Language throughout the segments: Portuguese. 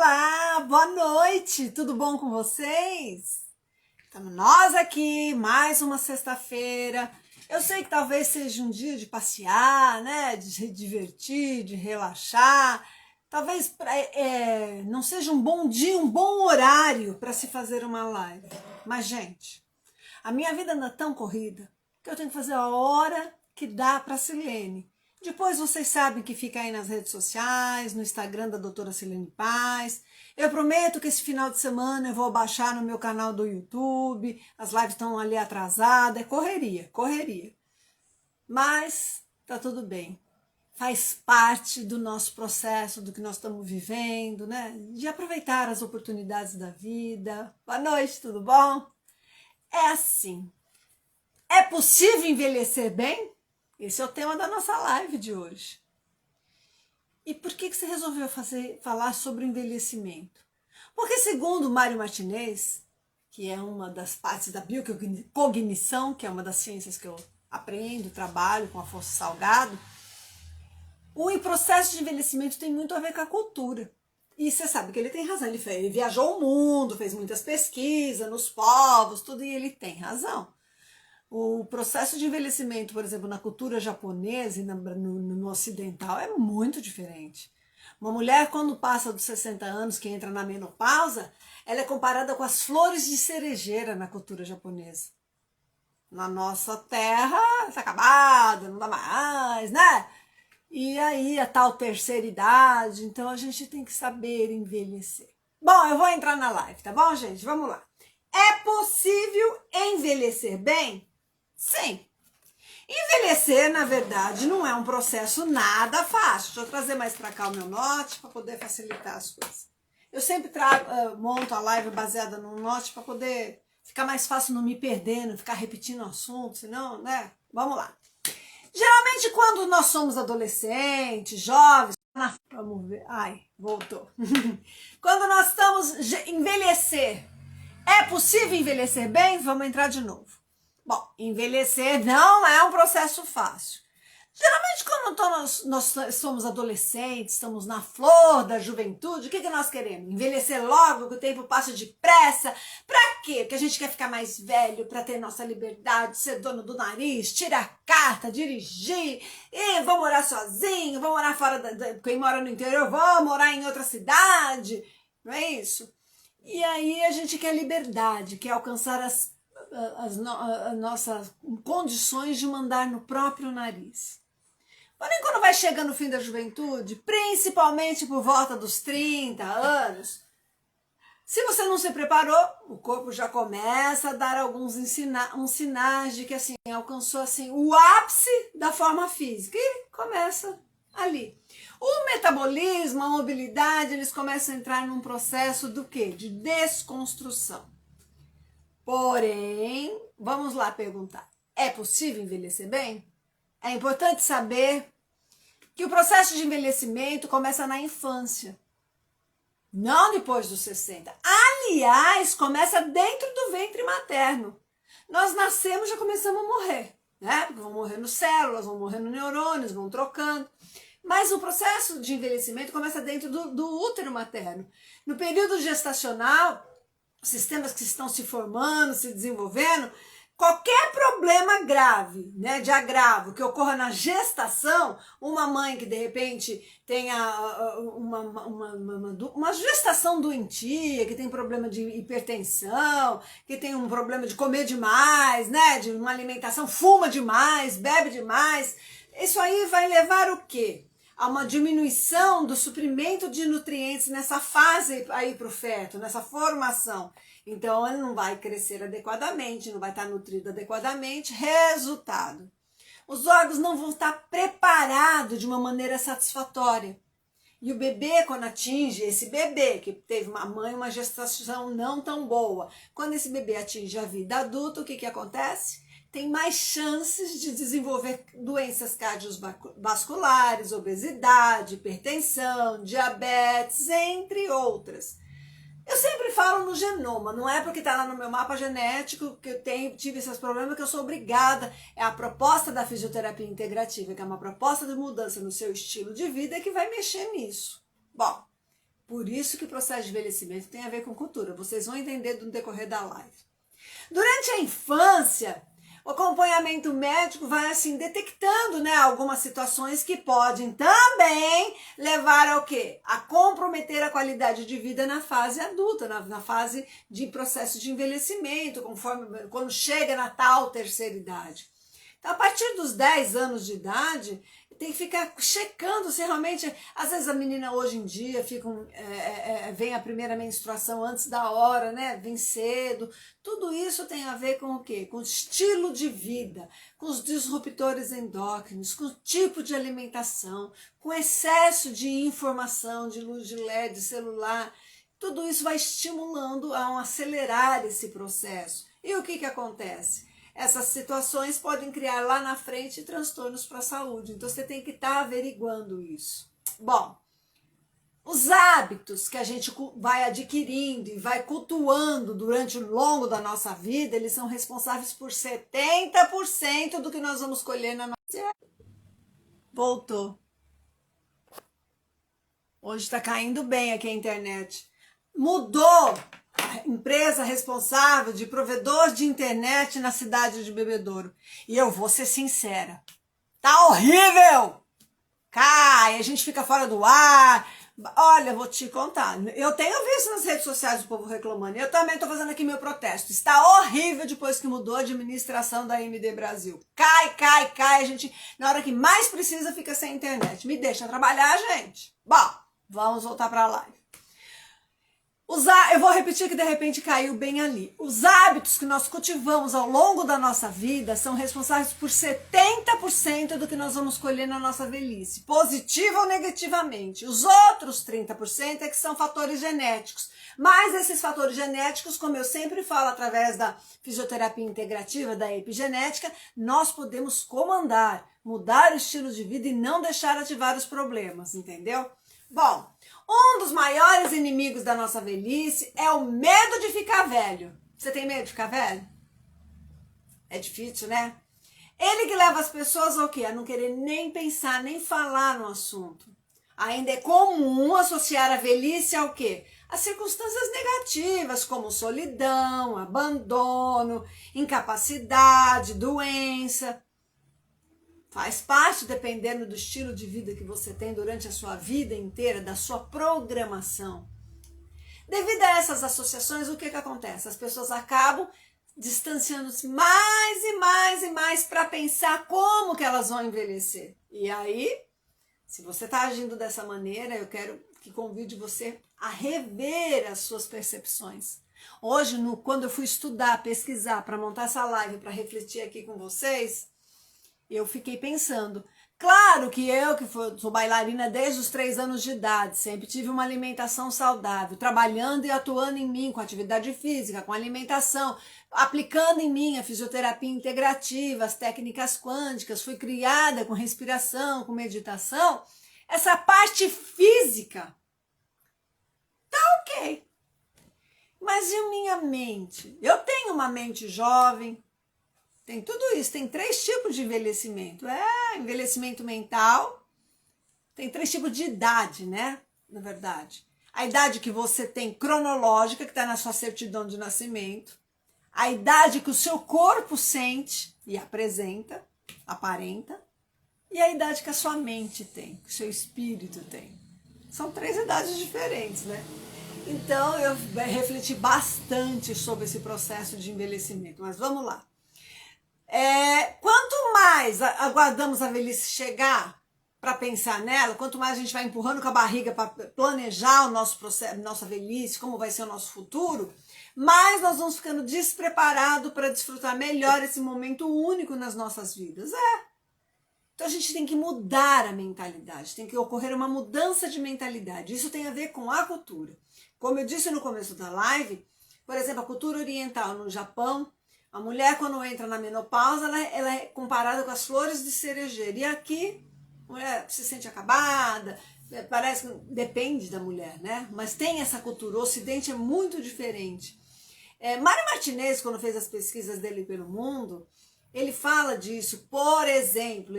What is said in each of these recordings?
Olá, boa noite, tudo bom com vocês? Estamos nós aqui, mais uma sexta-feira. Eu sei que talvez seja um dia de passear, né? De se divertir, de relaxar. Talvez não seja um bom dia, um bom horário para se fazer uma live. Mas, gente, a minha vida anda tão corrida que eu tenho que fazer a hora que dá para a Silene. Depois vocês sabem que fica aí nas redes sociais, no Instagram da doutora Silene Paz. Eu prometo que esse final de semana eu vou baixar no meu canal do YouTube. As lives estão ali atrasadas, é correria. Mas tá tudo bem. Faz parte do nosso processo, do que nós estamos vivendo, né? De aproveitar as oportunidades da vida. Boa noite, tudo bom? É assim. É possível envelhecer bem? Esse é o tema da nossa live de hoje. E por que você resolveu falar sobre o envelhecimento? Porque segundo Mário Martinez, que é uma das partes da biocognição, que é uma das ciências que eu aprendo, trabalho com Afonso Salgado, o processo de envelhecimento tem muito a ver com a cultura. E você sabe que ele tem razão, ele viajou o mundo, fez muitas pesquisas nos povos, tudo, e ele tem razão. O processo de envelhecimento, por exemplo, na cultura japonesa e no ocidental é muito diferente. Uma mulher, quando passa dos 60 anos, que entra na menopausa, ela é comparada com as flores de cerejeira na cultura japonesa. Na nossa terra, está acabada, não dá mais, né? E aí a tal terceira idade, então a gente tem que saber envelhecer. Bom, eu vou entrar na live, tá bom, gente? Vamos lá. É possível envelhecer bem? Sim. Envelhecer, na verdade, não é um processo nada fácil. Deixa eu trazer mais para cá o meu note para poder facilitar as coisas. Eu sempre monto a live baseada no note para poder ficar mais fácil não me perder, não ficar repetindo o assunto, senão, né? Vamos lá. Geralmente, quando nós somos adolescentes, jovens, vamos ver. Ai, voltou. Quando nós estamos envelhecer, é possível envelhecer bem? Vamos entrar de novo. Bom, envelhecer não é um processo fácil. Geralmente, quando nós somos adolescentes, estamos na flor da juventude, o que nós queremos? Envelhecer logo, que o tempo passa depressa. Pra quê? Porque a gente quer ficar mais velho, para ter nossa liberdade, ser dono do nariz, tirar a carta, dirigir, e vou morar sozinho, vou morar fora, quem mora no interior, vou morar em outra cidade, não é isso? E aí a gente quer liberdade, quer alcançar as nossas condições de mandar no próprio nariz. Porém, quando vai chegando o fim da juventude, principalmente por volta dos 30 anos, se você não se preparou, o corpo já começa a dar alguns sinais de que assim, alcançou assim, o ápice da forma física e começa ali. O metabolismo, a mobilidade, eles começam a entrar num processo do quê? De desconstrução. Porém, vamos lá perguntar, é possível envelhecer bem? É importante saber que o processo de envelhecimento começa na infância, não depois dos 60. Aliás, começa dentro do ventre materno. Nós nascemos e já começamos a morrer, né? Porque vão morrendo células, vão morrendo neurônios, vão trocando. Mas o processo de envelhecimento começa dentro do útero materno. No período gestacional, sistemas que estão se formando, se desenvolvendo, qualquer problema grave, né, de agravo que ocorra na gestação, uma mãe que de repente tenha uma gestação doentia, que tem problema de hipertensão, que tem um problema de comer demais, né, de uma alimentação, fuma demais, bebe demais, isso aí vai levar o quê? A uma diminuição do suprimento de nutrientes nessa fase aí para o feto, nessa formação. Então, ele não vai crescer adequadamente, não vai estar nutrido adequadamente. Resultado, os órgãos não vão estar preparados de uma maneira satisfatória. E o bebê, quando atinge, esse bebê que teve uma mãe, uma gestação não tão boa, quando esse bebê atinge a vida adulta, o que acontece? Tem mais chances de desenvolver doenças cardiovasculares, obesidade, hipertensão, diabetes, entre outras. Eu sempre falo no genoma, não é porque está lá no meu mapa genético que eu tive esses problemas que eu sou obrigada. É a proposta da fisioterapia integrativa, que é uma proposta de mudança no seu estilo de vida que vai mexer nisso. Bom, Por isso que o processo de envelhecimento tem a ver com cultura. Vocês vão entender no decorrer da live. Durante a infância, o acompanhamento médico vai assim detectando, né, algumas situações que podem também levar ao quê? A comprometer a qualidade de vida na fase adulta, na fase de processo de envelhecimento, quando chega na tal terceira idade. Então, a partir dos 10 anos de idade, tem que ficar checando se realmente, às vezes a menina hoje em dia vem a primeira menstruação antes da hora, né? Vem cedo. Tudo isso tem a ver com o quê? Com o estilo de vida, com os disruptores endócrinos, com o tipo de alimentação, com o excesso de informação, de luz de LED, celular. Tudo isso vai estimulando a acelerar esse processo. E o que acontece? Essas situações podem criar lá na frente transtornos para a saúde. Então, você tem que estar averiguando isso. Bom, os hábitos que a gente vai adquirindo e vai cultuando durante o longo da nossa vida, eles são responsáveis por 70% do que nós vamos colher na nossa... Voltou. Hoje está caindo bem aqui a internet. Mudou a empresa responsável de provedor de internet na cidade de Bebedouro. E eu vou ser sincera, tá horrível! Cai, a gente fica fora do ar. Olha, vou te contar, eu tenho visto nas redes sociais o povo reclamando, eu também tô fazendo aqui meu protesto. Está horrível depois que mudou a administração da MD Brasil. Cai, a gente, na hora que mais precisa, fica sem internet. Me deixa trabalhar, gente. Bom, vamos voltar para a live. Eu vou repetir que de repente caiu bem ali. Os hábitos que nós cultivamos ao longo da nossa vida são responsáveis por 70% do que nós vamos colher na nossa velhice, positiva ou negativamente. Os outros 30% é que são fatores genéticos. Mas esses fatores genéticos, como eu sempre falo através da fisioterapia integrativa, da epigenética, nós podemos comandar, mudar o estilo de vida e não deixar ativar os problemas, entendeu? Bom, um dos maiores inimigos da nossa velhice é o medo de ficar velho. Você tem medo de ficar velho? É difícil, né? Ele que leva as pessoas ao quê? A não querer nem pensar, nem falar no assunto. Ainda é comum associar a velhice ao quê? As circunstâncias negativas, como solidão, abandono, incapacidade, doença. Faz parte, dependendo do estilo de vida que você tem durante a sua vida inteira, da sua programação. Devido a essas associações, o que acontece? As pessoas acabam distanciando-se mais e mais e mais para pensar como que elas vão envelhecer. E aí, se você está agindo dessa maneira, eu quero que convide você a rever as suas percepções. Hoje, quando eu fui estudar, pesquisar, para montar essa live, para refletir aqui com vocês, eu fiquei pensando, claro que eu que sou bailarina desde os 3 anos de idade, sempre tive uma alimentação saudável, trabalhando e atuando em mim com atividade física, com alimentação, aplicando em mim a fisioterapia integrativa, as técnicas quânticas, fui criada com respiração, com meditação, essa parte física, tá ok. Mas e a minha mente? Eu tenho uma mente jovem, tem tudo isso, tem 3 tipos de envelhecimento. Envelhecimento mental, tem 3 tipos de idade, né? Na verdade. A idade que você tem cronológica, que está na sua certidão de nascimento. A idade que o seu corpo sente e apresenta, aparenta. E a idade que a sua mente tem, que o seu espírito tem. São 3 idades diferentes, né? Então, eu refleti bastante sobre esse processo de envelhecimento. Mas vamos lá. Quanto mais aguardamos a velhice chegar para pensar nela, quanto mais a gente vai empurrando com a barriga para planejar o nosso processo, nossa velhice, como vai ser o nosso futuro, mais nós vamos ficando despreparados para desfrutar melhor esse momento único nas nossas vidas. Então a gente tem que mudar a mentalidade, tem que ocorrer uma mudança de mentalidade. Isso tem a ver com a cultura. Como eu disse no começo da live, por exemplo, a cultura oriental no Japão, a mulher, quando entra na menopausa, ela é comparada com as flores de cerejeira. E aqui, a mulher se sente acabada, parece que depende da mulher, né? Mas tem essa cultura. O Ocidente é muito diferente. Mário Martinez, quando fez as pesquisas dele pelo mundo, ele fala disso. Por exemplo,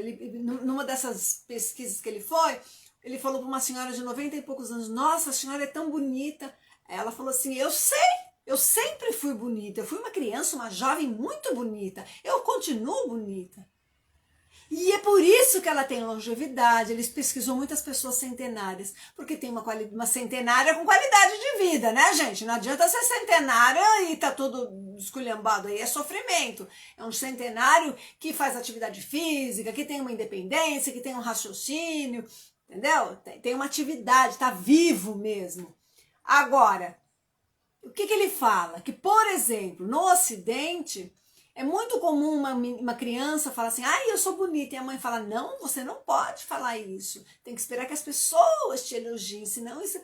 numa dessas pesquisas que ele foi, ele falou para uma senhora de 90 e poucos anos, nossa, a senhora é tão bonita. Ela falou assim, eu sei, eu sempre fui bonita, eu fui uma criança, uma jovem muito bonita, eu continuo bonita. E é por isso que ela tem longevidade. Eles pesquisam muitas pessoas centenárias, porque tem uma centenária com qualidade de vida, né, gente? Não adianta ser centenária e tá todo esculhambado aí, é sofrimento. É um centenário que faz atividade física, que tem uma independência, que tem um raciocínio, entendeu? Tem uma atividade, tá vivo mesmo. Agora, o que ele fala? Que, por exemplo, no Ocidente, é muito comum uma criança falar assim, ai, eu sou bonita, e a mãe fala, não, você não pode falar isso, tem que esperar que as pessoas te elogiem, senão isso...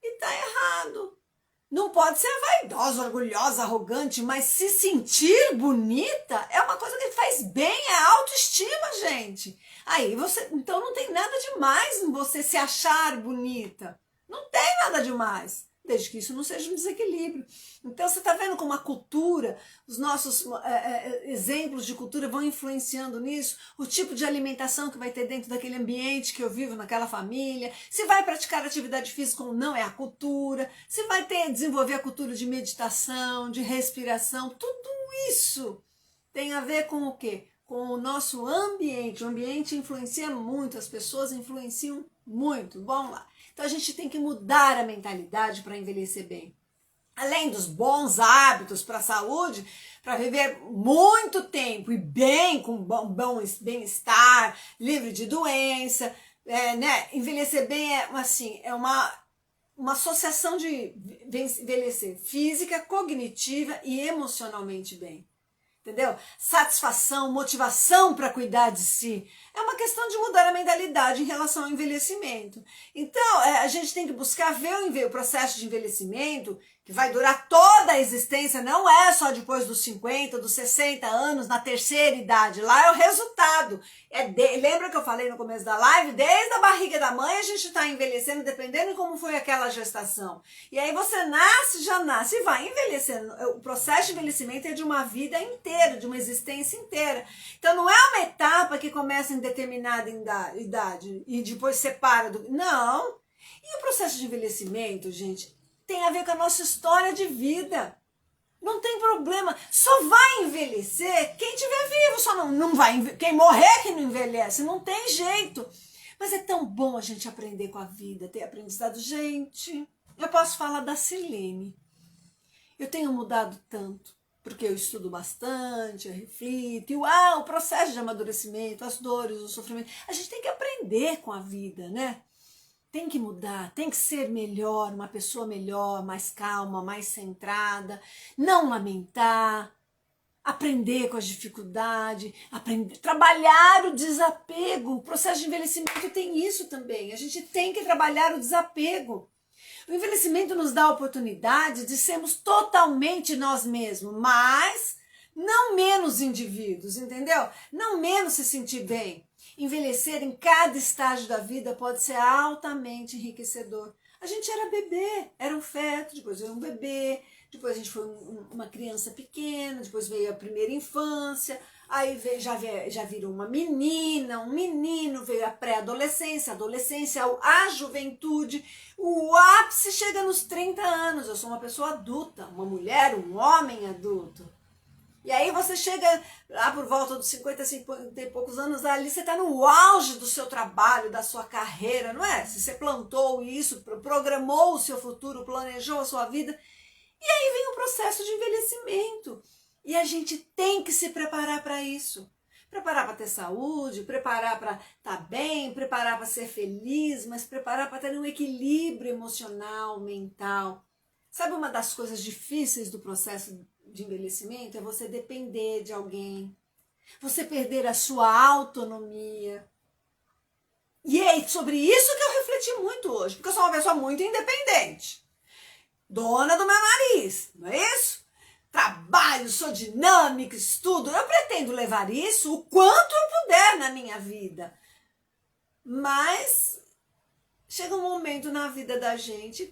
E tá errado. Não pode ser vaidosa, orgulhosa, arrogante, mas se sentir bonita é uma coisa que faz bem, é autoestima, gente. Aí você, então não tem nada demais em você se achar bonita. Não tem nada demais, desde que isso não seja um desequilíbrio. Então você está vendo como a cultura, os nossos exemplos de cultura vão influenciando nisso, o tipo de alimentação que vai ter dentro daquele ambiente que eu vivo, naquela família, se vai praticar atividade física ou não, é a cultura, se vai desenvolver a cultura de meditação, de respiração, tudo isso tem a ver com o quê? Com o nosso ambiente. O ambiente influencia muito, as pessoas influenciam muito. Vamos lá. Então a gente tem que mudar a mentalidade para envelhecer bem. Além dos bons hábitos para a saúde, para viver muito tempo e bem, com bom bem-estar, livre de doença, né? Envelhecer bem é assim, é uma associação de envelhecer física, cognitiva e emocionalmente bem. Entendeu? Satisfação, motivação para cuidar de si. É uma questão de mudar a mentalidade em relação ao envelhecimento. Então, a gente tem que buscar ver o processo de envelhecimento, que vai durar toda a existência, não é só depois dos 50, dos 60 anos, na terceira idade. Lá é o resultado. Lembra que eu falei no começo da live? Desde a barriga da mãe a gente está envelhecendo, dependendo de como foi aquela gestação. E aí você nasce, já nasce e vai envelhecendo. O processo de envelhecimento é de uma vida inteira, de uma existência inteira. Então não é uma etapa que começa em determinada idade e depois separa do... Não. E o processo de envelhecimento, gente, tem a ver com a nossa história de vida. Não tem problema. Só vai envelhecer quem estiver vivo. Só não vai. Quem morrer que não envelhece. Não tem jeito. Mas é tão bom a gente aprender com a vida, ter aprendizado. Gente, eu posso falar da Silene. Eu tenho mudado tanto, porque eu estudo bastante, eu reflito. E o processo de amadurecimento, as dores, o sofrimento. A gente tem que aprender com a vida, né? Tem que mudar, tem que ser melhor, uma pessoa melhor, mais calma, mais centrada, não lamentar, aprender com as dificuldades, trabalhar o desapego. O processo de envelhecimento tem isso também, a gente tem que trabalhar o desapego. O envelhecimento nos dá a oportunidade de sermos totalmente nós mesmos, mas não menos indivíduos, entendeu? Não menos se sentir bem. Envelhecer em cada estágio da vida pode ser altamente enriquecedor. A gente era bebê, era um feto, depois veio um bebê, depois a gente foi uma criança pequena, depois veio a primeira infância, aí já virou uma menina, um menino, veio a pré-adolescência, a adolescência, a juventude, o ápice chega nos 30 anos, eu sou uma pessoa adulta, uma mulher, um homem adulto. E aí você chega lá por volta dos 50 e poucos anos, ali você está no auge do seu trabalho, da sua carreira, não é? Se você plantou isso, programou o seu futuro, planejou a sua vida, e aí vem o processo de envelhecimento. E a gente tem que se preparar para isso. Preparar para ter saúde, preparar para estar bem, preparar para ser feliz, mas preparar para ter um equilíbrio emocional, mental. Sabe uma das coisas difíceis do processo de envelhecimento? É você depender de alguém, você perder a sua autonomia. E é sobre isso que eu refleti muito hoje, porque eu sou uma pessoa muito independente, dona do meu nariz, não é isso? Trabalho, sou dinâmica, estudo, eu pretendo levar isso o quanto eu puder na minha vida, mas chega um momento na vida da gente,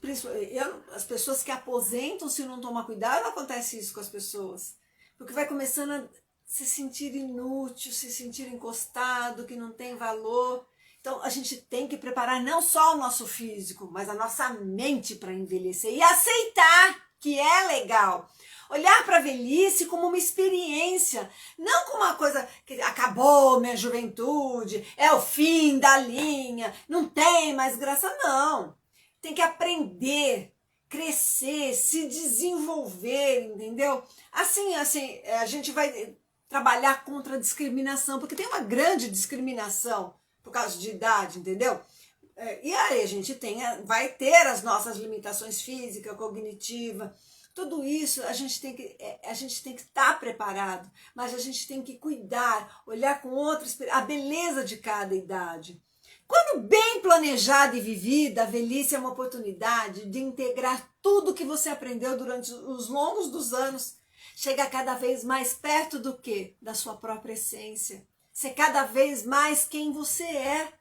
as pessoas que aposentam, se não tomar cuidado, acontece isso com as pessoas. Porque vai começando a se sentir inútil, se sentir encostado, que não tem valor. Então, a gente tem que preparar não só o nosso físico, mas a nossa mente para envelhecer e aceitar que é legal. Olhar para a velhice como uma experiência, não como uma coisa que acabou minha juventude, é o fim da linha, não tem mais graça, não. Tem que aprender, crescer, se desenvolver, entendeu? Assim, a gente vai trabalhar contra a discriminação, porque tem uma grande discriminação por causa de idade, entendeu? E aí a gente vai ter as nossas limitações físicas, cognitivas, tudo isso a gente tem que estar preparado, mas a gente tem que cuidar, olhar com a beleza de cada idade. Quando bem planejada e vivida, a velhice é uma oportunidade de integrar tudo que você aprendeu durante os longos dos anos. Chega cada vez mais perto do quê? Da sua própria essência. Ser cada vez mais quem você é.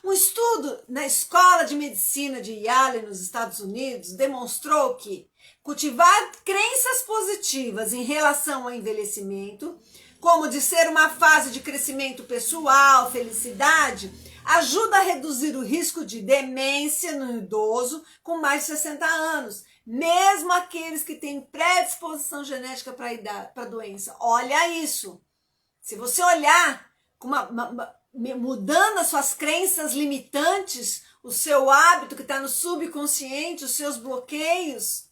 Um estudo na Escola de Medicina de Yale, nos Estados Unidos, demonstrou que cultivar crenças positivas em relação ao envelhecimento, como de ser uma fase de crescimento pessoal, felicidade, ajuda a reduzir o risco de demência no idoso com mais de 60 anos, mesmo aqueles que têm predisposição genética para a doença. Olha isso. Se você olhar com mudando as suas crenças limitantes, o seu hábito que está no subconsciente, os seus bloqueios,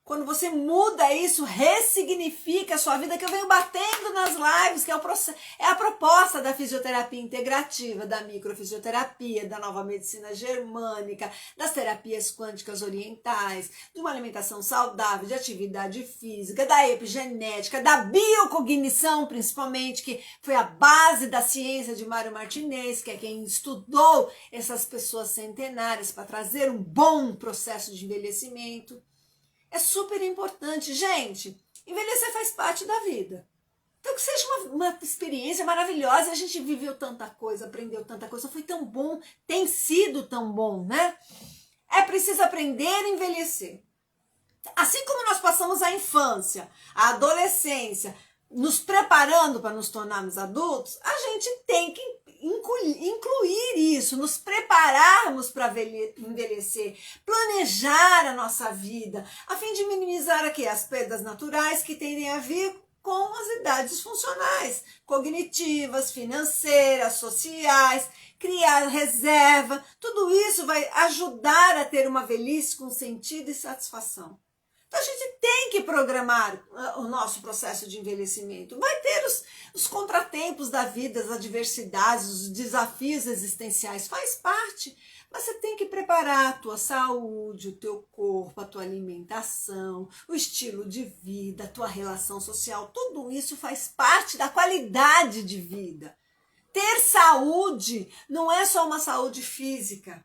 quando você muda isso, ressignifica a sua vida, que eu venho batendo nas lives, que é a proposta da fisioterapia integrativa, da microfisioterapia, da nova medicina germânica, das terapias quânticas orientais, de uma alimentação saudável, de atividade física, da epigenética, da biocognição, principalmente, que foi a base da ciência de Mário Martinez, que é quem estudou essas pessoas centenárias para trazer um bom processo de envelhecimento. É super importante. Gente, envelhecer faz parte da vida. Então que seja uma experiência maravilhosa. A gente viveu tanta coisa, aprendeu tanta coisa, foi tão bom, tem sido tão bom, né? É preciso aprender a envelhecer. Assim como nós passamos a infância, a adolescência, nos preparando para nos tornarmos adultos, a gente tem que incluir isso, nos prepararmos para envelhecer, planejar a nossa vida, a fim de minimizar aqui as perdas naturais que tendem a vir com as idades funcionais, cognitivas, financeiras, sociais, criar reserva, tudo isso vai ajudar a ter uma velhice com sentido e satisfação. Então a gente tem que programar o nosso processo de envelhecimento. Vai ter os contratempos da vida, as adversidades, os desafios existenciais, faz parte. Mas você tem que preparar a tua saúde, o teu corpo, a tua alimentação, o estilo de vida, a tua relação social. Tudo isso faz parte da qualidade de vida. Ter saúde não é só uma saúde física,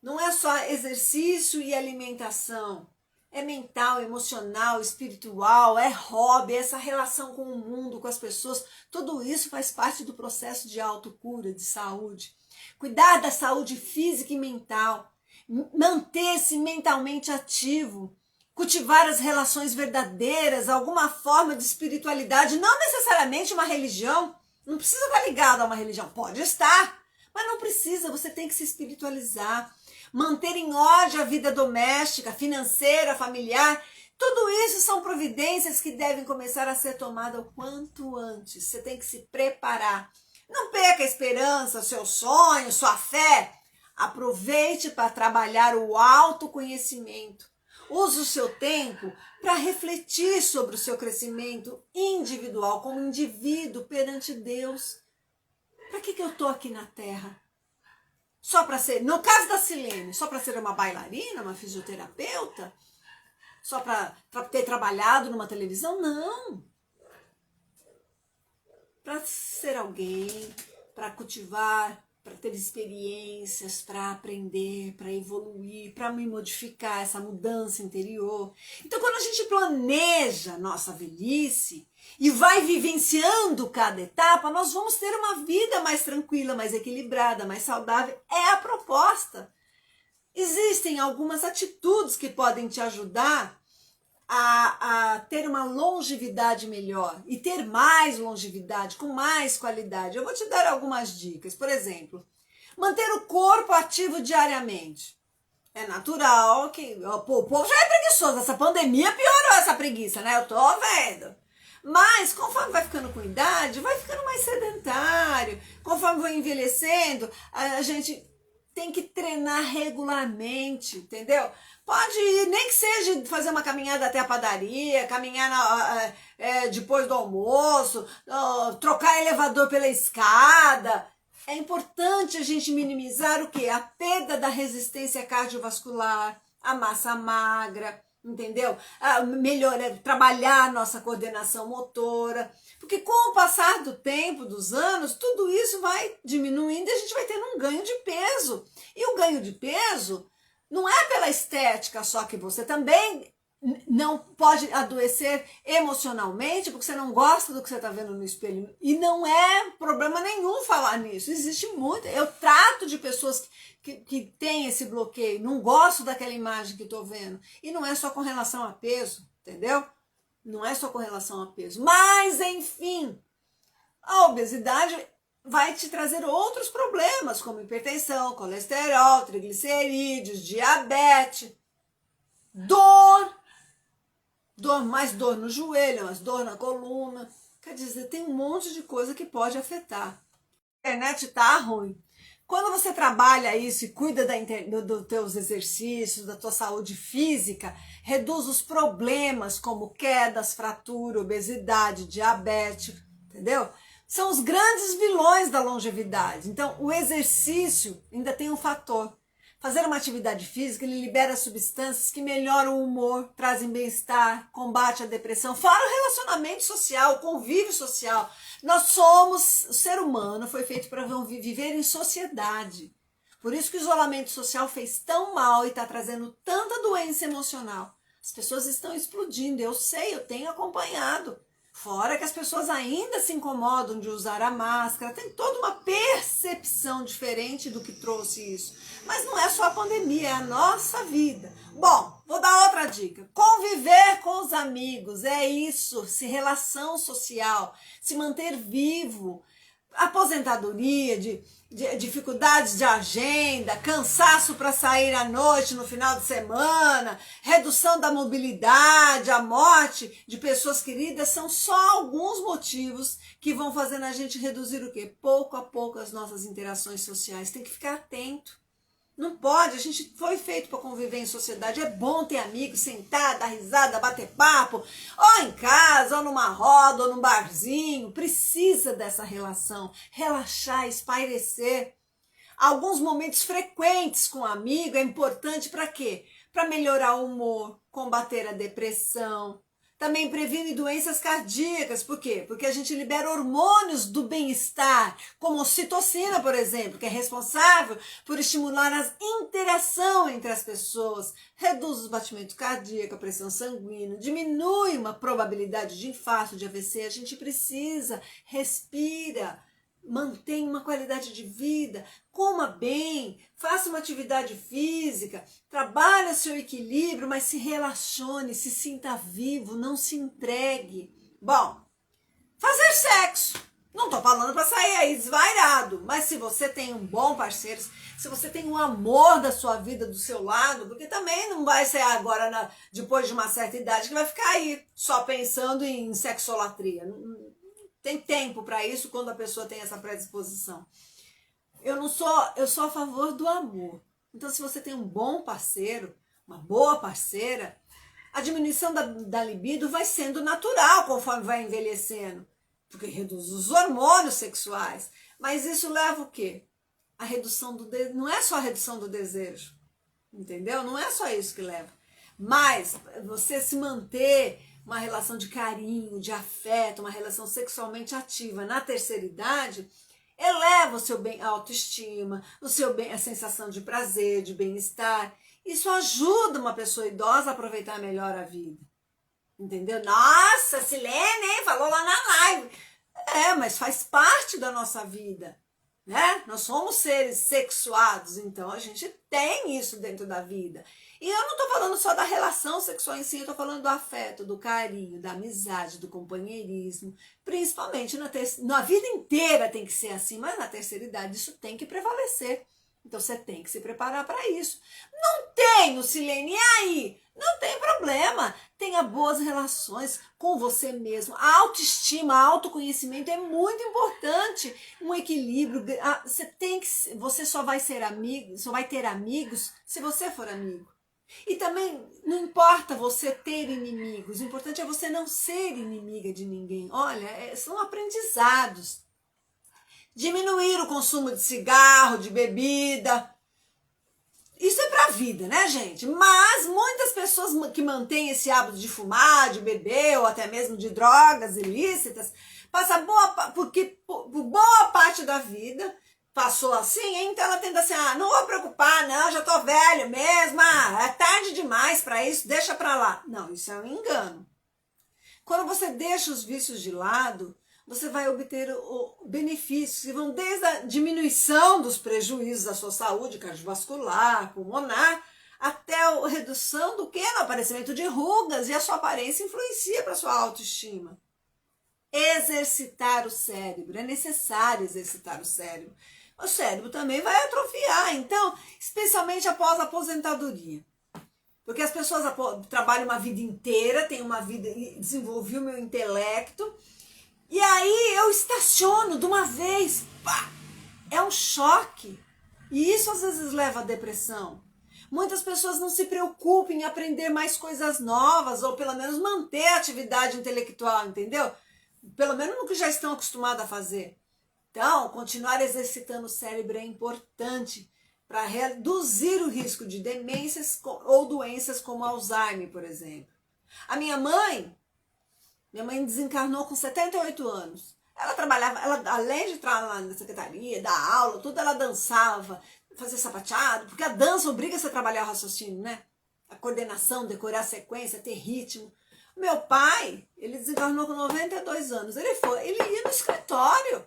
não é só exercício e alimentação. É mental, emocional, espiritual, é hobby, essa relação com o mundo, com as pessoas. Tudo isso faz parte do processo de autocura, de saúde. Cuidar da saúde física e mental. Manter-se mentalmente ativo. Cultivar as relações verdadeiras, alguma forma de espiritualidade, não necessariamente uma religião. Não precisa estar ligado a uma religião. Pode estar, mas não precisa. Você tem que se espiritualizar. Manter em ordem a vida doméstica, financeira, familiar, tudo isso são providências que devem começar a ser tomadas o quanto antes. Você tem que se preparar. Não perca a esperança, seu sonho, sua fé. Aproveite para trabalhar o autoconhecimento. Use o seu tempo para refletir sobre o seu crescimento individual, como indivíduo perante Deus. Para que eu estou aqui na Terra? Só para ser, no caso da Silene, só para ser uma bailarina, uma fisioterapeuta? Só para ter trabalhado numa televisão? Não. Para ser alguém, para cultivar, para ter experiências, para aprender, para evoluir, para me modificar, essa mudança interior. Então, quando a gente planeja nossa velhice e vai vivenciando cada etapa, nós vamos ter uma vida mais tranquila, mais equilibrada, mais saudável. É a proposta. Existem algumas atitudes que podem te ajudar a ter uma longevidade melhor e ter mais longevidade, com mais qualidade. Eu vou te dar algumas dicas. Por exemplo, Manter o corpo ativo diariamente. É natural que o povo já é preguiçoso. Essa pandemia piorou essa preguiça, né? Eu tô vendo. Mas conforme vai ficando com idade, vai ficando mais sedentário. Conforme vai envelhecendo, a gente tem que treinar regularmente, entendeu? Pode ir, nem que seja fazer uma caminhada até a padaria, caminhar depois do almoço, trocar elevador pela escada. É importante a gente minimizar o quê? A perda da resistência cardiovascular, a massa magra, entendeu? Melhorar, trabalhar a nossa coordenação motora, porque com o passar do tempo, dos anos, tudo isso vai diminuindo e a gente vai tendo um ganho de peso. E o ganho de peso não é pela estética só, que você também não pode adoecer emocionalmente porque você não gosta do que você está vendo no espelho. E não é problema nenhum falar nisso. Existe muito. Eu trato de pessoas que têm esse bloqueio, não gosto daquela imagem que estou vendo. E não é só com relação a peso, entendeu? Não é só com relação a peso. Mas, enfim, a obesidade vai te trazer outros problemas, como hipertensão, colesterol, triglicerídeos, diabetes, mais dor no joelho, mais dor na coluna. Quer dizer, tem um monte de coisa que pode afetar. A internet tá ruim. Quando você trabalha isso e cuida dos teus exercícios, da tua saúde física, reduz os problemas como quedas, fratura, obesidade, diabetes, entendeu? São os grandes vilões da longevidade. Então, o exercício ainda tem um fator. Fazer uma atividade física, ele libera substâncias que melhoram o humor, trazem bem-estar, combate a depressão, fora o relacionamento social, o convívio social. Nós somos, o ser humano foi feito para viver em sociedade. Por isso que o isolamento social fez tão mal e está trazendo tanta doença emocional. As pessoas estão explodindo, eu sei, eu tenho acompanhado. Fora que as pessoas ainda se incomodam de usar a máscara, tem toda uma percepção diferente do que trouxe isso. Mas não é só a pandemia, é a nossa vida. Bom, vou dar outra dica. Conviver com os amigos, é isso, relação social, se manter vivo. Aposentadoria, de dificuldades de agenda, cansaço para sair à noite no final de semana, redução da mobilidade, a morte de pessoas queridas, são só alguns motivos que vão fazendo a gente reduzir o quê? Pouco a pouco as nossas interações sociais. Tem que ficar atento. Não pode, a gente foi feito para conviver em sociedade. É bom ter amigos, sentar, dar risada, bater papo, ou em casa, ou numa roda, ou num barzinho. Precisa dessa relação, relaxar, espairecer. Alguns momentos frequentes com um amigo é importante para quê? Para melhorar o humor, combater a depressão. Também previne doenças cardíacas. Por quê? Porque a gente libera hormônios do bem-estar, como ocitocina, por exemplo, que é responsável por estimular a interação entre as pessoas, reduz os batimentos cardíacos, a pressão sanguínea, diminui uma probabilidade de infarto, de AVC. A gente precisa, respira, mantenha uma qualidade de vida, coma bem, faça uma atividade física, trabalhe o seu equilíbrio, mas se relacione, se sinta vivo, não se entregue. Bom, fazer sexo. Não estou falando para sair aí desvairado, mas se você tem um bom parceiro, se você tem um amor da sua vida do seu lado, porque também não vai ser agora, depois de uma certa idade, que vai ficar aí só pensando em sexolatria. Tem tempo para isso quando a pessoa tem essa predisposição. Eu sou a favor do amor. Então, se você tem um bom parceiro, uma boa parceira, a diminuição da libido vai sendo natural conforme vai envelhecendo, porque reduz os hormônios sexuais. Mas isso leva o quê? A redução não é só a redução do desejo, entendeu? Não é só isso que leva. Mas você se manter uma relação de carinho, de afeto, uma relação sexualmente ativa na terceira idade, eleva o seu bem, a autoestima, a sensação de prazer, de bem-estar. Isso ajuda uma pessoa idosa a aproveitar melhor a vida. Entendeu? Nossa, Silene, hein? Falou lá na live. Mas faz parte da nossa vida. né? Nós somos seres sexuados, então a gente tem isso dentro da vida. E eu não tô falando só da relação sexual em si, eu tô falando do afeto, do carinho, da amizade, do companheirismo, principalmente na vida inteira tem que ser assim, mas na terceira idade isso tem que prevalecer. Então você tem que se preparar para isso. Não tenho, Silene, e aí? Não tem problema. Tenha boas relações com você mesmo. A autoestima, autoconhecimento é muito importante. Um equilíbrio. Você só vai ser amigo, só vai ter amigos se você for amigo. E também não importa você ter inimigos, o importante é você não ser inimiga de ninguém. Olha, são aprendizados. Diminuir o consumo de cigarro, de bebida. Isso é pra vida, né, gente? Mas muitas pessoas que mantêm esse hábito de fumar, de beber ou até mesmo de drogas ilícitas, passam por boa parte da vida passou assim, então ela tenta assim, não vou preocupar, não, já tô velho mesmo, é tarde demais para isso, deixa pra lá. Não, isso é um engano. Quando você deixa os vícios de lado, você vai obter benefícios que vão desde a diminuição dos prejuízos da sua saúde cardiovascular, pulmonar, até a redução do que? No aparecimento de rugas, e a sua aparência influencia para a sua autoestima. Exercitar o cérebro, é necessário exercitar o cérebro. O cérebro também vai atrofiar, então, especialmente após a aposentadoria. Porque as pessoas trabalham uma vida inteira, têm uma vida, desenvolvi o meu intelecto, e aí eu estaciono de uma vez, pá, é um choque. E isso às vezes leva à depressão. Muitas pessoas não se preocupam em aprender mais coisas novas, ou pelo menos manter a atividade intelectual, entendeu? Pelo menos no que já estão acostumados a fazer. Então, continuar exercitando o cérebro é importante para reduzir o risco de demências ou doenças como Alzheimer, por exemplo. A minha mãe desencarnou com 78 anos. Ela trabalhava, além de trabalhar na secretaria, dar aula, tudo, ela dançava, fazia sapateado, porque a dança obriga você a trabalhar o raciocínio, né? A coordenação, decorar a sequência, ter ritmo. Meu pai, ele desencarnou com 92 anos. Ele ia no escritório.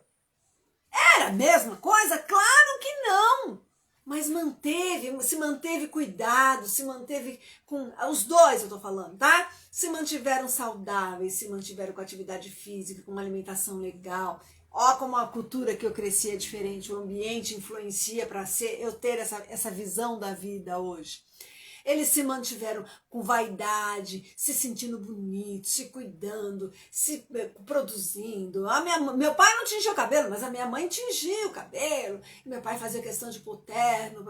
Era a mesma coisa? Claro que não! Mas se manteve cuidado, se manteve com... Os dois eu tô falando, tá? Se mantiveram saudáveis, se mantiveram com atividade física, com uma alimentação legal. Ó como a cultura que eu cresci é diferente, o ambiente influencia para eu ter essa visão da vida hoje. Eles se mantiveram com vaidade, se sentindo bonitos, se cuidando, se produzindo. Meu pai não tingia o cabelo, mas a minha mãe tingia o cabelo. E meu pai fazia questão de pôr terno.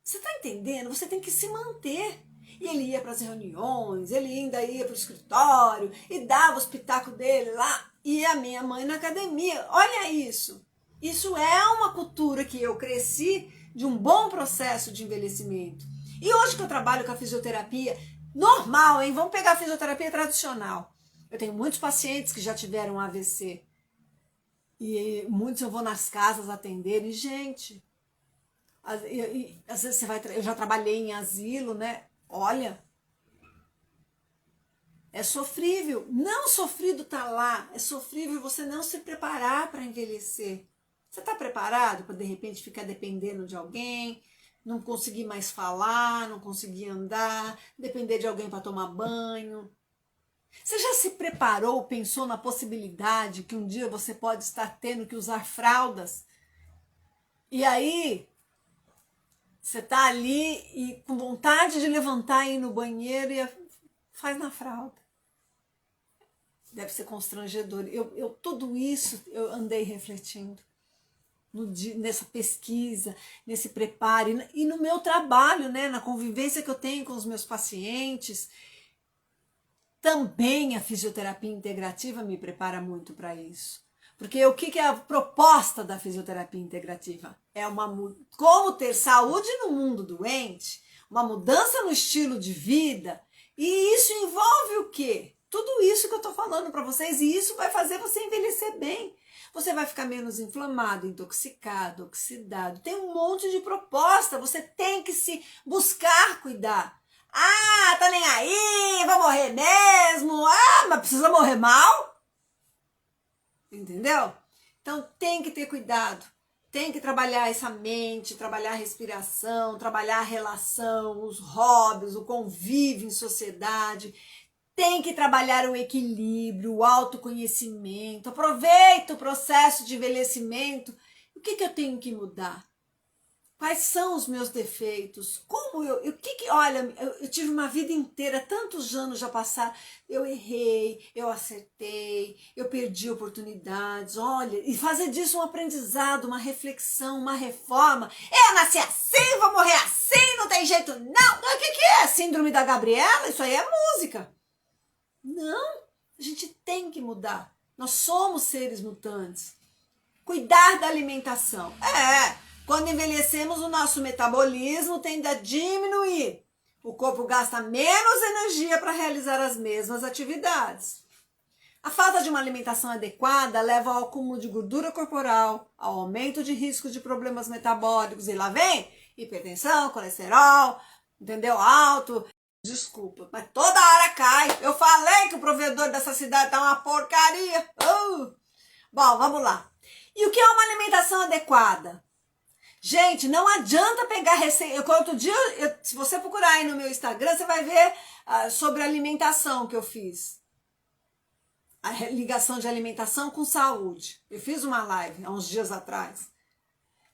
Você está entendendo? Você tem que se manter. E ele ia para as reuniões, ele ainda ia para o escritório e dava os pitacos dele lá. E a minha mãe na academia. Olha isso. Isso é uma cultura que eu cresci de um bom processo de envelhecimento. E hoje que eu trabalho com a fisioterapia, normal, hein? Vamos pegar a fisioterapia tradicional. Eu tenho muitos pacientes que já tiveram AVC. E muitos eu vou nas casas atender. E, gente, às vezes eu já trabalhei em asilo, né? Olha, é sofrível. Não sofrido tá lá. É sofrível você não se preparar para envelhecer. Você está preparado para, de repente, ficar dependendo de alguém? Não conseguir mais falar, não conseguir andar, depender de alguém para tomar banho. Você já se preparou, pensou na possibilidade que um dia você pode estar tendo que usar fraldas? E aí, você está ali e com vontade de levantar e ir no banheiro e faz na fralda. Deve ser constrangedor. Tudo isso eu andei refletindo. Nessa pesquisa, nesse preparo e no meu trabalho, né, na convivência que eu tenho com os meus pacientes. Também a fisioterapia integrativa me prepara muito para isso. Porque o que é a proposta da fisioterapia integrativa? É como ter saúde no mundo doente, uma mudança no estilo de vida, e isso envolve o quê? Tudo isso que eu estou falando para vocês, e isso vai fazer você envelhecer bem. Você vai ficar menos inflamado, intoxicado, oxidado. Tem um monte de proposta. Você tem que se buscar cuidar. Tá nem aí, vou morrer mesmo. Mas precisa morrer mal? Entendeu? Então tem que ter cuidado. tem que trabalhar essa mente, trabalhar a respiração, trabalhar a relação, os hobbies, o convívio em sociedade. Tem que trabalhar o equilíbrio, o autoconhecimento. Aproveita o processo de envelhecimento. O que eu tenho que mudar? Quais são os meus defeitos? Olha, eu tive uma vida inteira, tantos anos já passaram, eu errei, eu acertei, eu perdi oportunidades, olha, e fazer disso um aprendizado, uma reflexão, uma reforma. Eu nasci assim, vou morrer assim, não tem jeito não. O que é? Síndrome da Gabriela? Isso aí é música. Não, a gente tem que mudar. Nós somos seres mutantes. Cuidar da alimentação. Quando envelhecemos, o nosso metabolismo tende a diminuir. O corpo gasta menos energia para realizar as mesmas atividades. A falta de uma alimentação adequada leva ao acúmulo de gordura corporal, ao aumento de risco de problemas metabólicos. E lá vem hipertensão, colesterol, entendeu? Alto. Desculpa, mas toda hora cai. Eu falei que o provedor dessa cidade tá uma porcaria. Bom, vamos lá. E o que é uma alimentação adequada? Gente, não adianta pegar receita. Outro dia, se você procurar aí no meu Instagram, você vai ver sobre alimentação que eu fiz. A ligação de alimentação com saúde. Eu fiz uma live há uns dias atrás.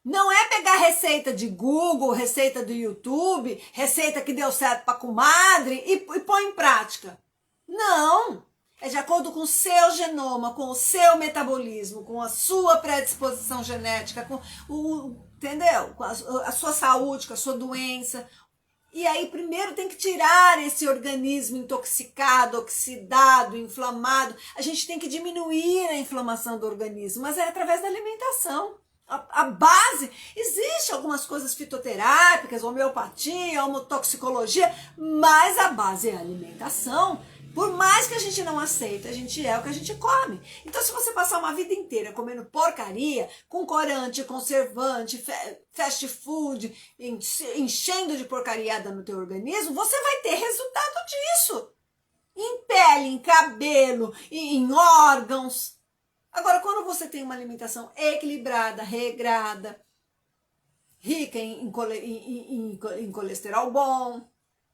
Não é pegar receita de Google, receita do YouTube, receita que deu certo para comadre e pôr em prática. Não! É de acordo com o seu genoma, com o seu metabolismo, com a sua predisposição genética, com entendeu? Com a sua saúde, com a sua doença. E aí, primeiro tem que tirar esse organismo intoxicado, oxidado, inflamado. A gente tem que diminuir a inflamação do organismo, mas é através da alimentação. A base, existe algumas coisas fitoterápicas, homeopatia, homotoxicologia, mas a base é a alimentação. Por mais que a gente não aceite, a gente é o que a gente come. Então, se você passar uma vida inteira comendo porcaria, com corante, conservante, fast food, enchendo de porcariada no teu organismo, você vai ter resultado disso. Em pele, em cabelo, em órgãos. Agora, quando você tem uma alimentação equilibrada, regrada, rica em colesterol bom,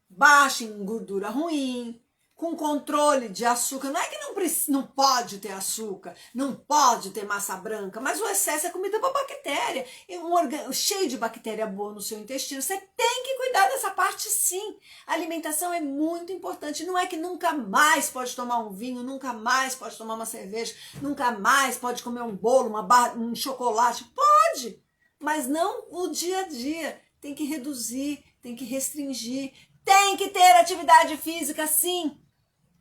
baixa em gordura ruim, com controle de açúcar. Não é que não pode ter açúcar, não pode ter massa branca, mas o excesso é comida para bactéria. E cheio de bactéria boa no seu intestino. Você tem que cuidar dessa parte, sim. A alimentação é muito importante. Não é que nunca mais pode tomar um vinho, nunca mais pode tomar uma cerveja, nunca mais pode comer um bolo, um chocolate. Pode, mas não o dia a dia. Tem que reduzir, tem que restringir. Tem que ter atividade física, sim,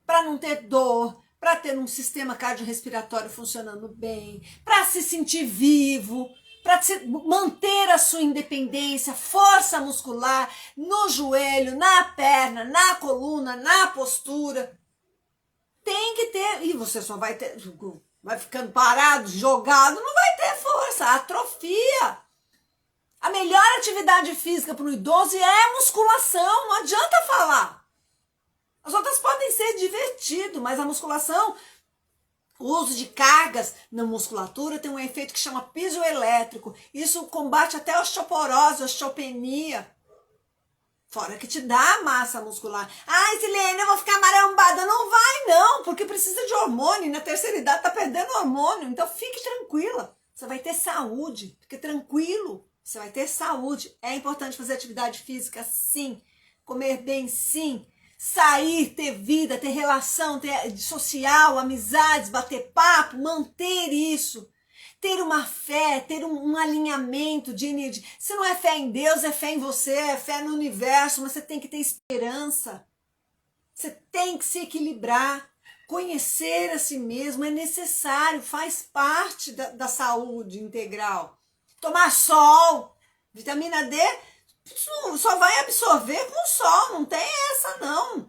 para não ter dor, para ter um sistema cardiorrespiratório funcionando bem, para se sentir vivo, para manter a sua independência, força muscular no joelho, na perna, na coluna, na postura. Tem que ter, e você só vai ficando parado, jogado, não vai ter força, atrofia. A melhor atividade física para o idoso é a musculação, não adianta falar. As outras podem ser divertido, mas a musculação, o uso de cargas na musculatura tem um efeito que chama piso elétrico. Isso combate até a osteoporose, a osteopenia. Fora que te dá massa muscular. Ai, Silene, eu vou ficar marambada. Não vai não, porque precisa de hormônio. Na terceira idade tá perdendo hormônio. Então fique tranquila. Você vai ter saúde. Fique tranquilo. Você vai ter saúde. É importante fazer atividade física, sim. Comer bem, sim. Sair, ter vida, ter relação, ter social, amizades, bater papo, manter isso. Ter uma fé, ter um alinhamento de energia. Se não é fé em Deus, é fé em você, é fé no universo, mas você tem que ter esperança. Você tem que se equilibrar. Conhecer a si mesmo é necessário, faz parte da saúde integral. Tomar sol, vitamina D, só vai absorver com o sol, não tem essa não.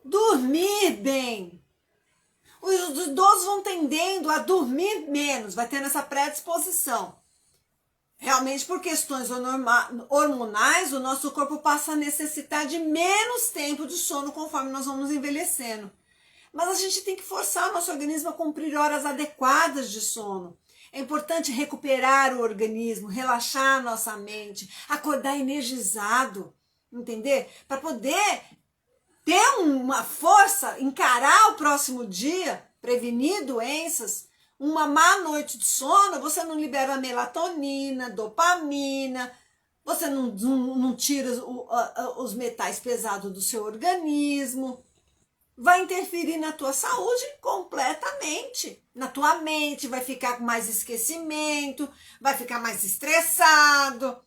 Dormir bem. Os idosos vão tendendo a dormir menos, vai tendo essa predisposição. Realmente, por questões hormonais, o nosso corpo passa a necessitar de menos tempo de sono conforme nós vamos envelhecendo. Mas a gente tem que forçar o nosso organismo a cumprir horas adequadas de sono. É importante recuperar o organismo, relaxar a nossa mente, acordar energizado, entender? Para poder ter uma força, encarar o próximo dia, prevenir doenças. Uma má noite de sono, você não libera melatonina, dopamina, você não tira os metais pesados do seu organismo. Vai interferir na tua saúde completamente. Na tua mente, vai ficar com mais esquecimento, vai ficar mais estressado,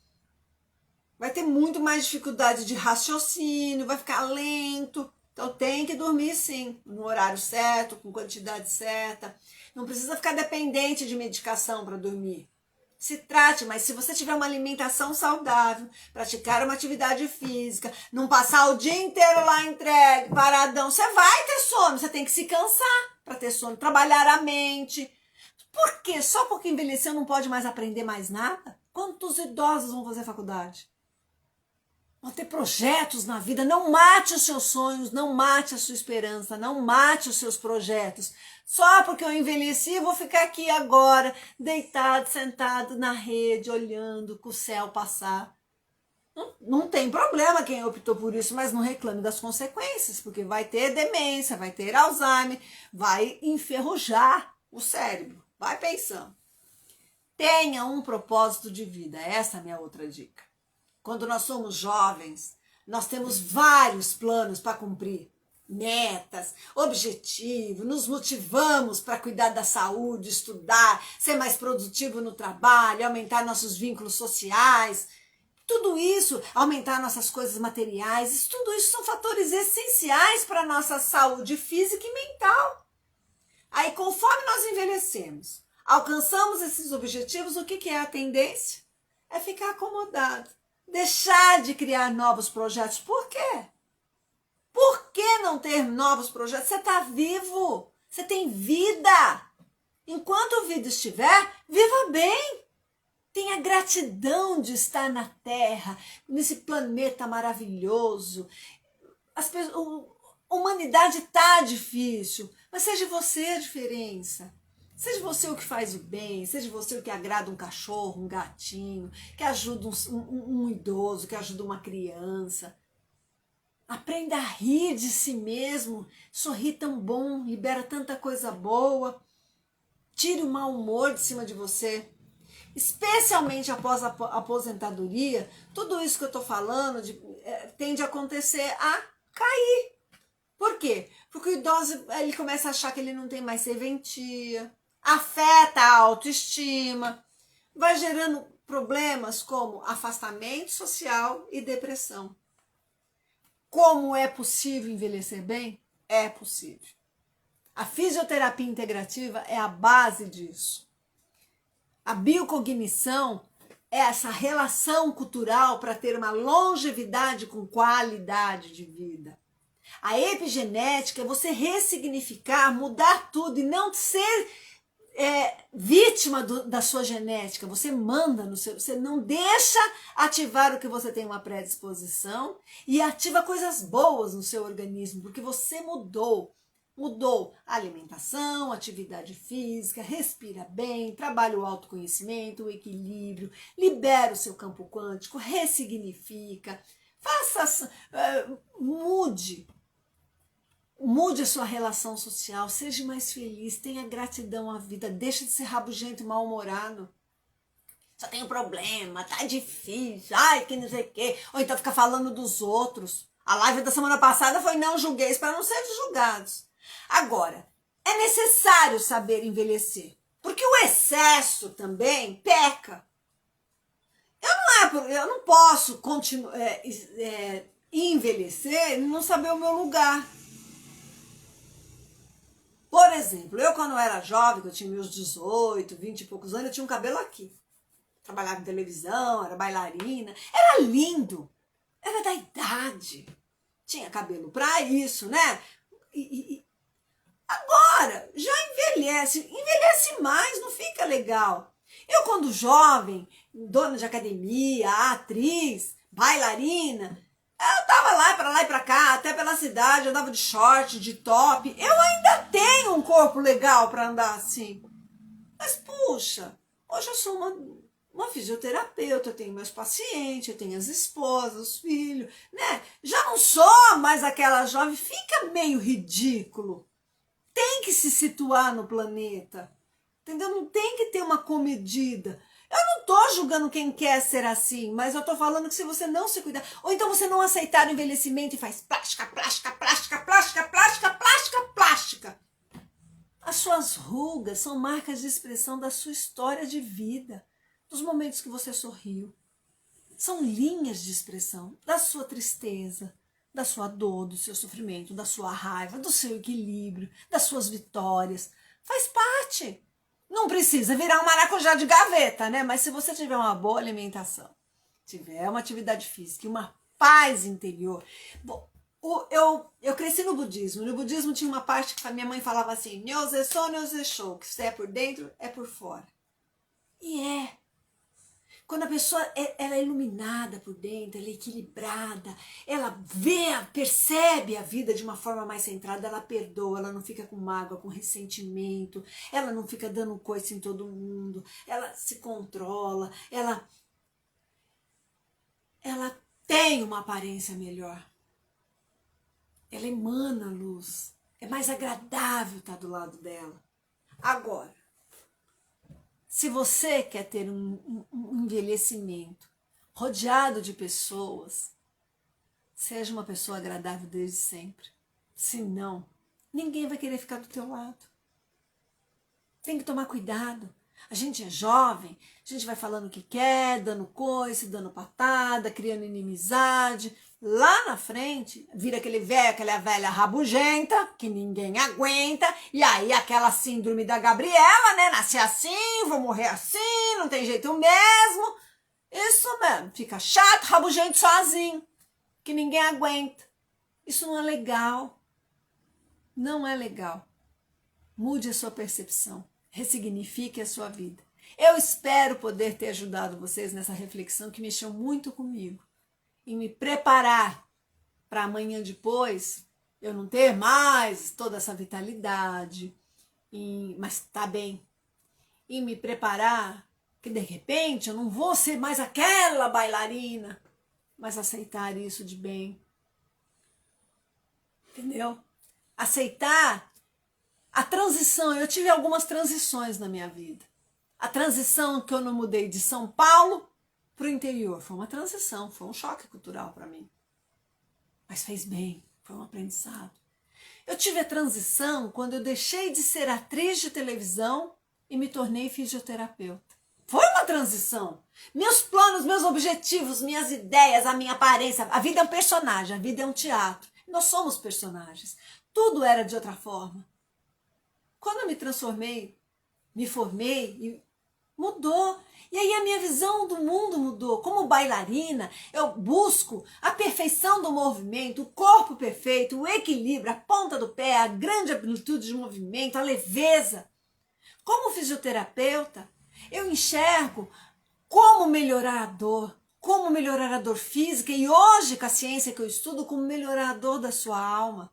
vai ter muito mais dificuldade de raciocínio, vai ficar lento. Então tem que dormir sim, no horário certo, com quantidade certa. Não precisa ficar dependente de medicação para dormir. Se trate, mas se você tiver uma alimentação saudável, praticar uma atividade física, não passar o dia inteiro lá entregue, paradão, você vai ter sono, você tem que se cansar para ter sono, trabalhar a mente. Por quê? Só porque envelheceu não pode mais aprender mais nada? Quantos idosos vão fazer faculdade? Vão ter projetos na vida. Não mate os seus sonhos, não mate a sua esperança, não mate os seus projetos. Só porque eu envelheci, vou ficar aqui agora, deitado, sentado na rede, olhando com o céu passar. Não tem problema quem optou por isso, mas não reclame das consequências, porque vai ter demência, vai ter Alzheimer, vai enferrujar o cérebro. Vai pensando. Tenha um propósito de vida. Essa é a minha outra dica. Quando nós somos jovens, nós temos vários planos para cumprir. Metas, objetivos, nos motivamos para cuidar da saúde, estudar, ser mais produtivo no trabalho, aumentar nossos vínculos sociais. Tudo isso, aumentar nossas coisas materiais, tudo isso são fatores essenciais para a nossa saúde física e mental. Aí, conforme nós envelhecemos, alcançamos esses objetivos, o que é a tendência? É ficar acomodado. Deixar de criar novos projetos. Por quê? Por que não ter novos projetos? Você está vivo. Você tem vida. Enquanto a vida estiver, viva bem. Tenha gratidão de estar na Terra, nesse planeta maravilhoso. A humanidade está difícil, mas seja você a diferença. Seja você o que faz o bem, seja você o que agrada um cachorro, um gatinho, que ajuda um idoso, que ajuda uma criança. Aprenda a rir de si mesmo, sorrir tão bom, libera tanta coisa boa. Tire o mau humor de cima de você. Especialmente após a aposentadoria, tudo isso que eu estou falando tende a acontecer a cair. Por quê? Porque o idoso ele começa a achar que ele não tem mais serventia, afeta a autoestima, vai gerando problemas como afastamento social e depressão. Como é possível envelhecer bem? É possível. A fisioterapia integrativa é a base disso. A biocognição é essa relação cultural para ter uma longevidade com qualidade de vida. A epigenética é você ressignificar, mudar tudo e não ser vítima da sua genética. Você manda no seu, você não deixa ativar o que você tem uma predisposição e ativa coisas boas no seu organismo, porque você mudou a alimentação, atividade física, respira bem, trabalha o autoconhecimento, o equilíbrio, libera o seu campo quântico, ressignifica, mude a sua relação social, seja mais feliz, tenha gratidão à vida, deixa de ser rabugento e mal-humorado. Só tenho problema, tá difícil, ai que não sei o quê, ou então fica falando dos outros. A live da semana passada foi não julgueis para não ser julgados. Agora, é necessário saber envelhecer, porque o excesso também peca. Eu não posso envelhecer e não saber o meu lugar. Por exemplo, eu quando era jovem, que eu tinha meus 18, 20 e poucos anos, eu tinha um cabelo aqui. Trabalhava em televisão, era bailarina, era lindo, era da idade. Tinha cabelo pra isso, né? Agora, já envelhece mais, não fica legal. Eu quando jovem, dona de academia, atriz, bailarina, eu tava lá e pra cá, até pela cidade, eu andava de short, de top. Eu ainda tenho um corpo legal pra andar assim. Mas, puxa, hoje eu sou uma fisioterapeuta, eu tenho meus pacientes, eu tenho as esposas, os filhos, né? Já não sou mais aquela jovem, fica meio ridículo. Tem que se situar no planeta, entendeu? Não tem que ter uma comedida. Eu não tô julgando quem quer ser assim, mas eu tô falando que se você não se cuidar, ou então você não aceitar o envelhecimento e faz plástica, plástica, plástica, plástica, plástica, plástica, plástica. As suas rugas são marcas de expressão da sua história de vida, dos momentos que você sorriu. São linhas de expressão da sua tristeza, da sua dor, do seu sofrimento, da sua raiva, do seu equilíbrio, das suas vitórias. Faz parte. Não precisa virar um maracujá de gaveta, né? Mas se você tiver uma boa alimentação, tiver uma atividade física e uma paz interior. Bom, eu cresci no budismo. No budismo tinha uma parte que a minha mãe falava assim: Nyoze so, Nyoze shou, que se é por dentro, é por fora. E é. Quando a pessoa ela é iluminada por dentro, ela é equilibrada, ela percebe a vida de uma forma mais centrada, ela perdoa, ela não fica com mágoa, com ressentimento, ela não fica dando coice em todo mundo, ela se controla, ela tem uma aparência melhor. Ela emana luz, é mais agradável estar do lado dela. Agora, se você quer ter um envelhecimento rodeado de pessoas, seja uma pessoa agradável desde sempre. Se não, ninguém vai querer ficar do teu lado. Tem que tomar cuidado. A gente é jovem, a gente vai falando o que quer, dando coice, dando patada, criando inimizade. Lá na frente, vira aquele velho, aquela velha rabugenta, que ninguém aguenta, e aí aquela síndrome da Gabriela, né? Nasci assim, vou morrer assim, não tem jeito mesmo. Isso mesmo, fica chato, rabugento sozinho, que ninguém aguenta. Isso não é legal. Não é legal. Mude a sua percepção, ressignifique a sua vida. Eu espero poder ter ajudado vocês nessa reflexão que mexeu muito comigo. E me preparar para amanhã depois eu não ter mais toda essa vitalidade, mas tá bem. E me preparar que de repente eu não vou ser mais aquela bailarina, mas aceitar isso de bem. Entendeu? Aceitar a transição. Eu tive algumas transições na minha vida. A transição que eu não mudei de São Paulo para o interior. Foi uma transição, foi um choque cultural para mim. Mas fez bem, foi um aprendizado. Eu tive a transição quando eu deixei de ser atriz de televisão e me tornei fisioterapeuta. Foi uma transição. Meus planos, meus objetivos, minhas ideias, a minha aparência. A vida é um personagem, a vida é um teatro. Nós somos personagens. Tudo era de outra forma. Quando eu me transformei, me formei, mudou. E aí a minha visão do mundo mudou. Como bailarina, eu busco a perfeição do movimento, o corpo perfeito, o equilíbrio, a ponta do pé, a grande amplitude de movimento, a leveza. Como fisioterapeuta, eu enxergo como melhorar a dor, como melhorar a dor física e hoje, com a ciência que eu estudo, como melhorar a dor da sua alma.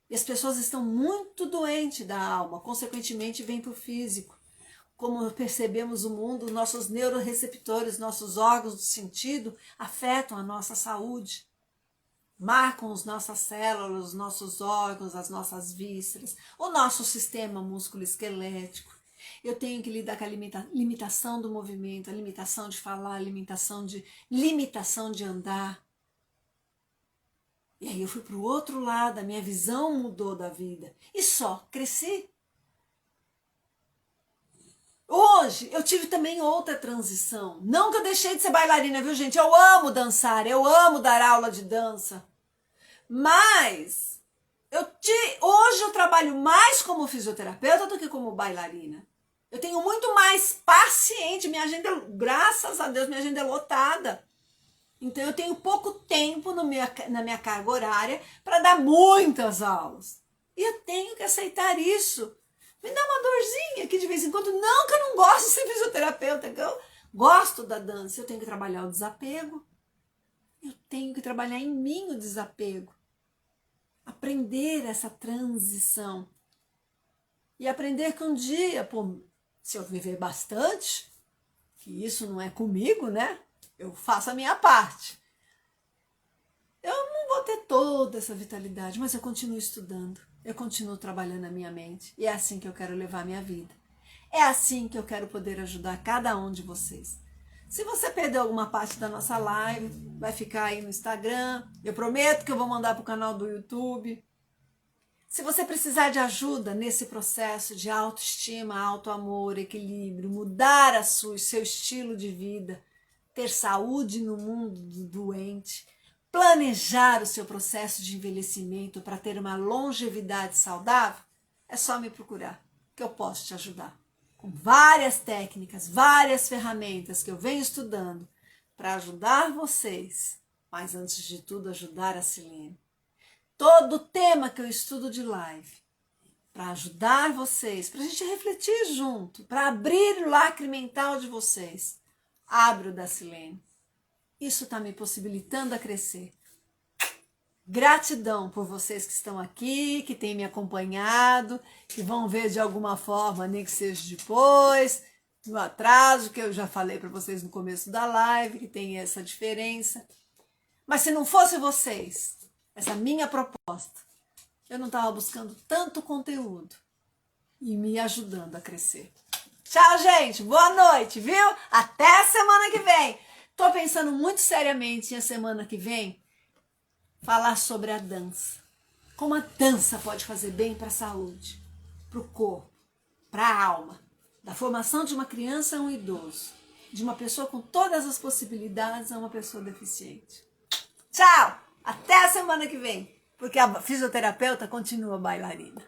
E as pessoas estão muito doentes da alma, consequentemente vem para o físico. Como percebemos o mundo, nossos neuroreceptores, nossos órgãos do sentido afetam a nossa saúde. Marcam as nossas células, os nossos órgãos, as nossas vísceras, o nosso sistema músculo-esquelético. Eu tenho que lidar com a limitação do movimento, a limitação de falar, a limitação de andar. E aí eu fui para o outro lado, a minha visão mudou da vida. E só cresci. Hoje eu tive também outra transição. Não que eu deixei de ser bailarina, viu, gente? Eu amo dançar, eu amo dar aula de dança. Mas hoje eu trabalho mais como fisioterapeuta do que como bailarina. Eu tenho muito mais paciente, minha agenda, graças a Deus, minha agenda é lotada. Então eu tenho pouco tempo na minha carga horária para dar muitas aulas. E eu tenho que aceitar isso. Me dá uma dorzinha aqui de vez em quando. Não que eu não gosto de ser fisioterapeuta, que eu gosto da dança. Eu tenho que trabalhar o desapego. Eu tenho que trabalhar em mim o desapego. Aprender essa transição. E aprender que um dia, pô, Se eu viver bastante, que isso não é comigo, né? Eu faço a minha parte. Eu não vou ter toda essa vitalidade, mas eu continuo estudando. Eu continuo trabalhando a minha mente. E é assim que eu quero levar a minha vida. É assim que eu quero poder ajudar cada um de vocês. Se você perdeu alguma parte da nossa live, vai ficar aí no Instagram. Eu prometo que eu vou mandar para o canal do YouTube. Se você precisar de ajuda nesse processo de autoestima, autoamor, equilíbrio, mudar seu estilo de vida, ter saúde no mundo doente, planejar o seu processo de envelhecimento para ter uma longevidade saudável, é só me procurar, que eu posso te ajudar. Com várias técnicas, várias ferramentas que eu venho estudando para ajudar vocês, mas antes de tudo ajudar a Silene. Todo tema que eu estudo de live, para ajudar vocês, para a gente refletir junto, para abrir o lacre mental de vocês, abre o da Silene. Isso está me possibilitando a crescer. Gratidão por vocês que estão aqui, que têm me acompanhado, que vão ver de alguma forma, nem que seja depois, no atraso, que eu já falei para vocês no começo da live, que tem essa diferença. Mas se não fosse vocês, essa minha proposta, eu não estava buscando tanto conteúdo e me ajudando a crescer. Tchau, gente. Boa noite, viu? Até a semana que vem. Tô pensando muito seriamente em a semana que vem falar sobre a dança. Como a dança pode fazer bem para a saúde, para o corpo, para a alma, da formação de uma criança a um idoso, de uma pessoa com todas as possibilidades a uma pessoa deficiente. Tchau! Até a semana que vem, porque a fisioterapeuta continua bailarina.